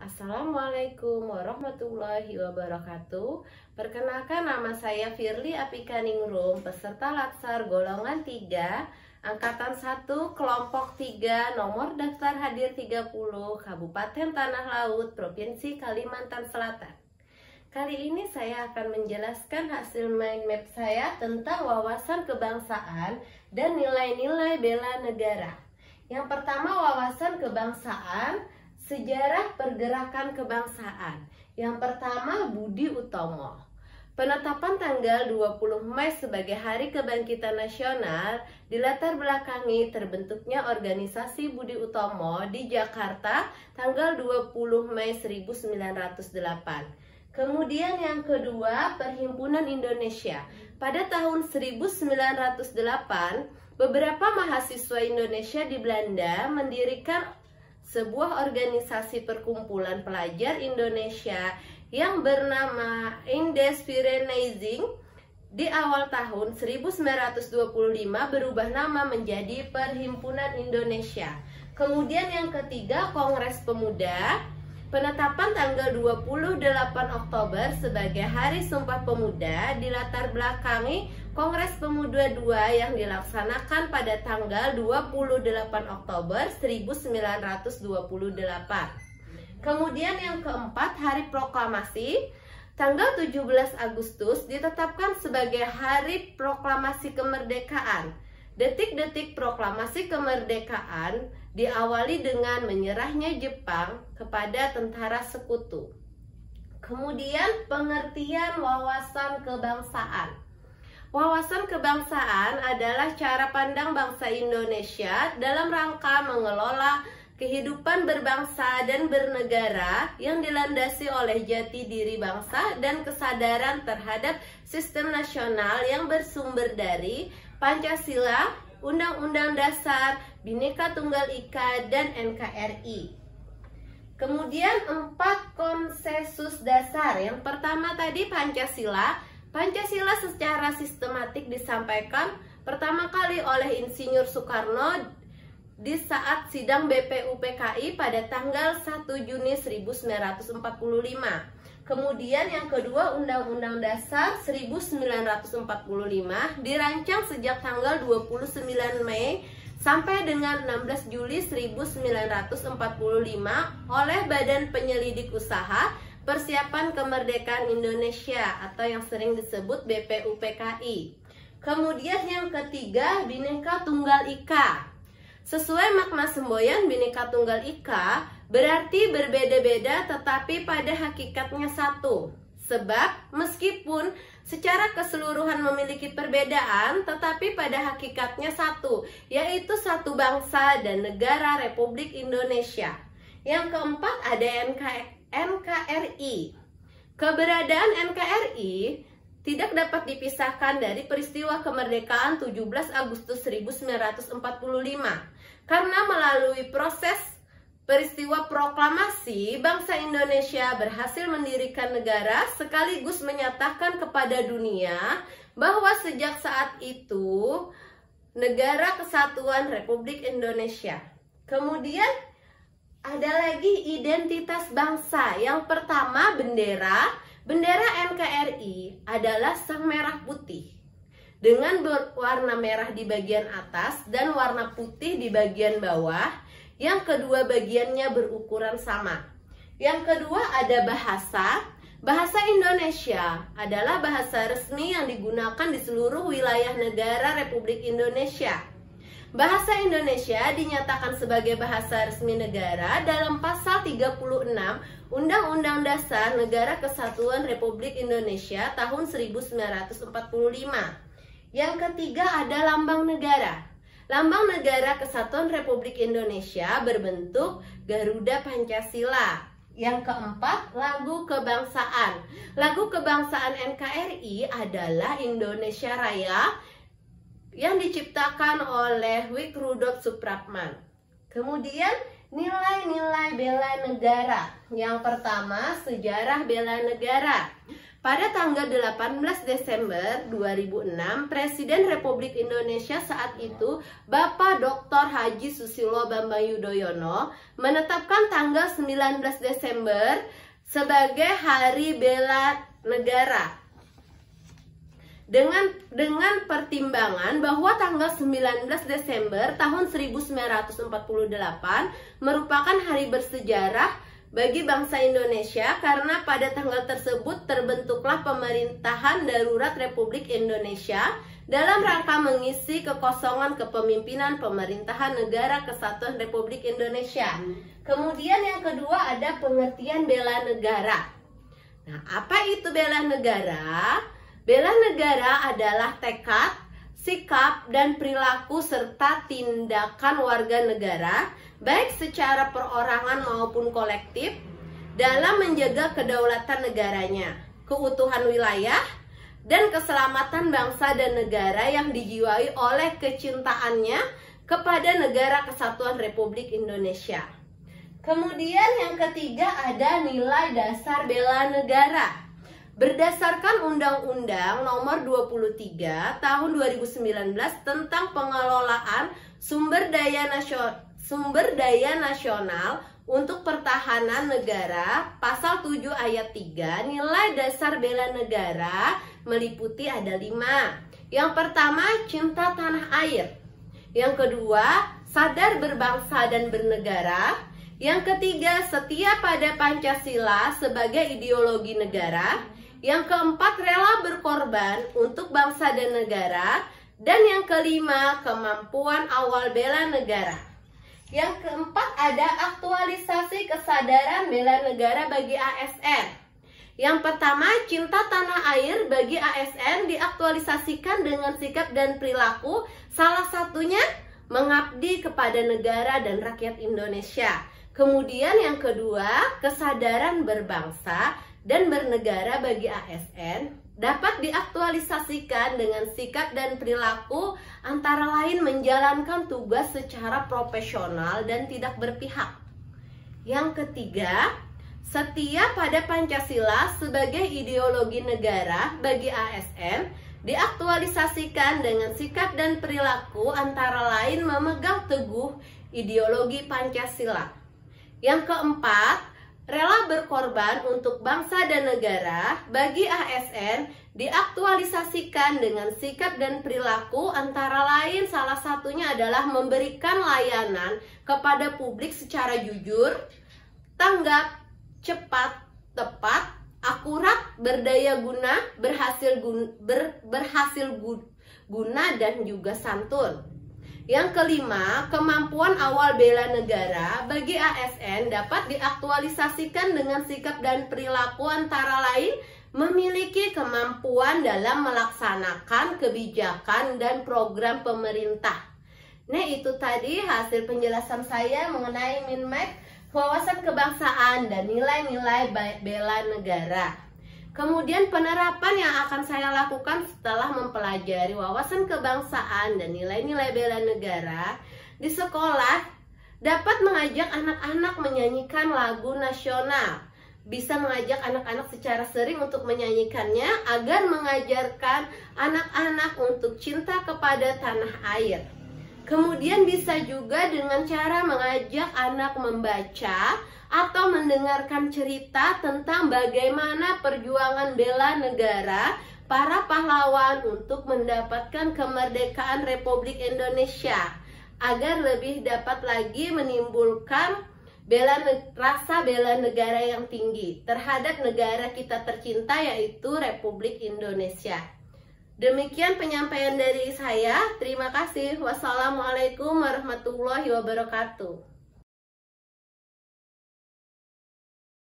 Assalamualaikum warahmatullahi wabarakatuh. Perkenalkan, nama saya Firly Apikaningrum, peserta Latsar golongan 3, angkatan 1, kelompok 3, nomor daftar hadir 30, Kabupaten Tanah Laut, Provinsi Kalimantan Selatan. Kali ini saya akan menjelaskan hasil mind map saya tentang wawasan kebangsaan dan nilai-nilai bela negara. Yang pertama, wawasan kebangsaan, sejarah pergerakan kebangsaan. Yang pertama, Budi Utomo. Penetapan tanggal 20 Mei sebagai Hari Kebangkitan Nasional dilatar belakangi terbentuknya organisasi Budi Utomo di Jakarta tanggal 20 Mei 1908. Kemudian yang kedua, Perhimpunan Indonesia. Pada tahun 1908, beberapa mahasiswa Indonesia di Belanda mendirikan sebuah organisasi perkumpulan pelajar Indonesia yang bernama Indesvereniging. Di awal tahun 1925 berubah nama menjadi Perhimpunan Indonesia. Kemudian yang ketiga, Kongres Pemuda. Penetapan tanggal 28 Oktober sebagai Hari Sumpah Pemuda dilatar belakangi Kongres Pemuda II yang dilaksanakan pada tanggal 28 Oktober 1928. Kemudian yang keempat, Hari Proklamasi. Tanggal 17 Agustus ditetapkan sebagai Hari Proklamasi Kemerdekaan. Detik-detik proklamasi kemerdekaan diawali dengan menyerahnya Jepang kepada tentara sekutu. Kemudian pengertian wawasan kebangsaan. Wawasan kebangsaan adalah cara pandang bangsa Indonesia dalam rangka mengelola kehidupan berbangsa dan bernegara yang dilandasi oleh jati diri bangsa dan kesadaran terhadap sistem nasional yang bersumber dari Pancasila, Undang-Undang Dasar, Bhinneka Tunggal Ika, dan NKRI. Kemudian 4 konsensus dasar. Yang pertama tadi Pancasila. Pancasila secara sistematik disampaikan pertama kali oleh Insinyur Soekarno di saat sidang BPUPKI pada tanggal 1 Juni 1945. Kemudian yang kedua, Undang-Undang Dasar 1945 dirancang sejak tanggal 29 Mei sampai dengan 16 Juli 1945 oleh Badan Penyelidik Usaha Persiapan Kemerdekaan Indonesia atau yang sering disebut BPUPKI. Kemudian yang ketiga, Bhinneka Tunggal Ika. Sesuai makna semboyan, Bhinneka Tunggal Ika berarti berbeda-beda tetapi pada hakikatnya satu. Sebab meskipun secara keseluruhan memiliki perbedaan tetapi pada hakikatnya satu, yaitu satu bangsa dan negara Republik Indonesia. Yang keempat ada NKRI. Keberadaan NKRI tidak dapat dipisahkan dari peristiwa kemerdekaan 17 Agustus 1945 karena melalui proses peristiwa proklamasi bangsa Indonesia berhasil mendirikan negara sekaligus menyatakan kepada dunia bahwa sejak saat itu Negara Kesatuan Republik Indonesia. Kemudian ada lagi identitas bangsa. Yang pertama, bendera. Bendera NKRI adalah sang merah putih dengan berwarna merah di bagian atas dan warna putih di bagian bawah. Yang kedua, bagiannya berukuran sama. Yang kedua ada bahasa. Bahasa Indonesia adalah bahasa resmi yang digunakan di seluruh wilayah negara Republik Indonesia. Bahasa Indonesia dinyatakan sebagai bahasa resmi negara dalam pasal 36 Undang-Undang Dasar Negara Kesatuan Republik Indonesia tahun 1945. Yang ketiga ada lambang negara. Lambang Negara Kesatuan Republik Indonesia berbentuk Garuda Pancasila. Yang keempat, lagu kebangsaan. Lagu kebangsaan NKRI adalah Indonesia Raya yang diciptakan oleh Wik Rudolf Supratman. Kemudian nilai-nilai bela negara. Yang pertama, sejarah bela negara. Pada tanggal 18 Desember 2006, Presiden Republik Indonesia saat itu, Bapak Dr. Haji Susilo Bambang Yudhoyono, menetapkan tanggal 19 Desember sebagai Hari Bela Negara. Dengan pertimbangan bahwa tanggal 19 Desember tahun 1948 merupakan hari bersejarah bagi bangsa Indonesia karena pada tanggal tersebut terbentuklah pemerintahan darurat Republik Indonesia dalam rangka mengisi kekosongan kepemimpinan pemerintahan Negara Kesatuan Republik Indonesia. Kemudian yang kedua ada pengertian bela negara. Nah, apa itu bela negara? Bela negara adalah tekad, sikap, dan perilaku serta tindakan warga negara, baik secara perorangan maupun kolektif, dalam menjaga kedaulatan negaranya, keutuhan wilayah, dan keselamatan bangsa dan negara yang dijiwai oleh kecintaannya kepada Negara Kesatuan Republik Indonesia. Kemudian yang ketiga ada nilai dasar bela negara. Berdasarkan Undang-Undang Nomor 23 Tahun 2019 tentang pengelolaan sumber daya nasional untuk pertahanan negara, Pasal 7 Ayat 3, nilai dasar bela negara meliputi ada 5. Yang pertama, cinta tanah air. Yang kedua, sadar berbangsa dan bernegara. Yang ketiga, setia pada Pancasila sebagai ideologi negara. Yang keempat, rela berkorban untuk bangsa dan negara. Dan yang kelima, kemampuan awal bela negara. Yang keempat ada aktualisasi kesadaran bela negara bagi ASN. Yang pertama, cinta tanah air bagi ASN diaktualisasikan dengan sikap dan perilaku, salah satunya mengabdi kepada negara dan rakyat Indonesia. Kemudian yang kedua, kesadaran berbangsa dan bernegara bagi ASN dapat diaktualisasikan dengan sikap dan perilaku antara lain menjalankan tugas secara profesional dan tidak berpihak. Yang ketiga, setia pada Pancasila sebagai ideologi negara bagi ASN diaktualisasikan dengan sikap dan perilaku antara lain memegang teguh ideologi Pancasila. Yang keempat, rela berkorban untuk bangsa dan negara bagi ASN diaktualisasikan dengan sikap dan perilaku antara lain salah satunya adalah memberikan layanan kepada publik secara jujur, tanggap, cepat, tepat, akurat, berdaya guna, berhasil guna, dan juga santun. Yang kelima, kemampuan awal bela negara bagi ASN dapat diaktualisasikan dengan sikap dan perilaku antara lain memiliki kemampuan dalam melaksanakan kebijakan dan program pemerintah. Nah, itu tadi hasil penjelasan saya mengenai Minmek, wawasan kebangsaan dan nilai-nilai bela negara. Kemudian penerapan yang akan saya lakukan setelah mempelajari wawasan kebangsaan dan nilai-nilai bela negara di sekolah dapat mengajak anak-anak menyanyikan lagu nasional. Bisa mengajak anak-anak secara sering untuk menyanyikannya agar mengajarkan anak-anak untuk cinta kepada tanah air. Kemudian bisa juga dengan cara mengajak anak membaca atau mendengarkan cerita tentang bagaimana perjuangan bela negara para pahlawan untuk mendapatkan kemerdekaan Republik Indonesia, agar lebih dapat lagi menimbulkan rasa bela negara yang tinggi terhadap negara kita tercinta, yaitu Republik Indonesia. Demikian penyampaian dari saya. Terima kasih. Wassalamualaikum warahmatullahi wabarakatuh.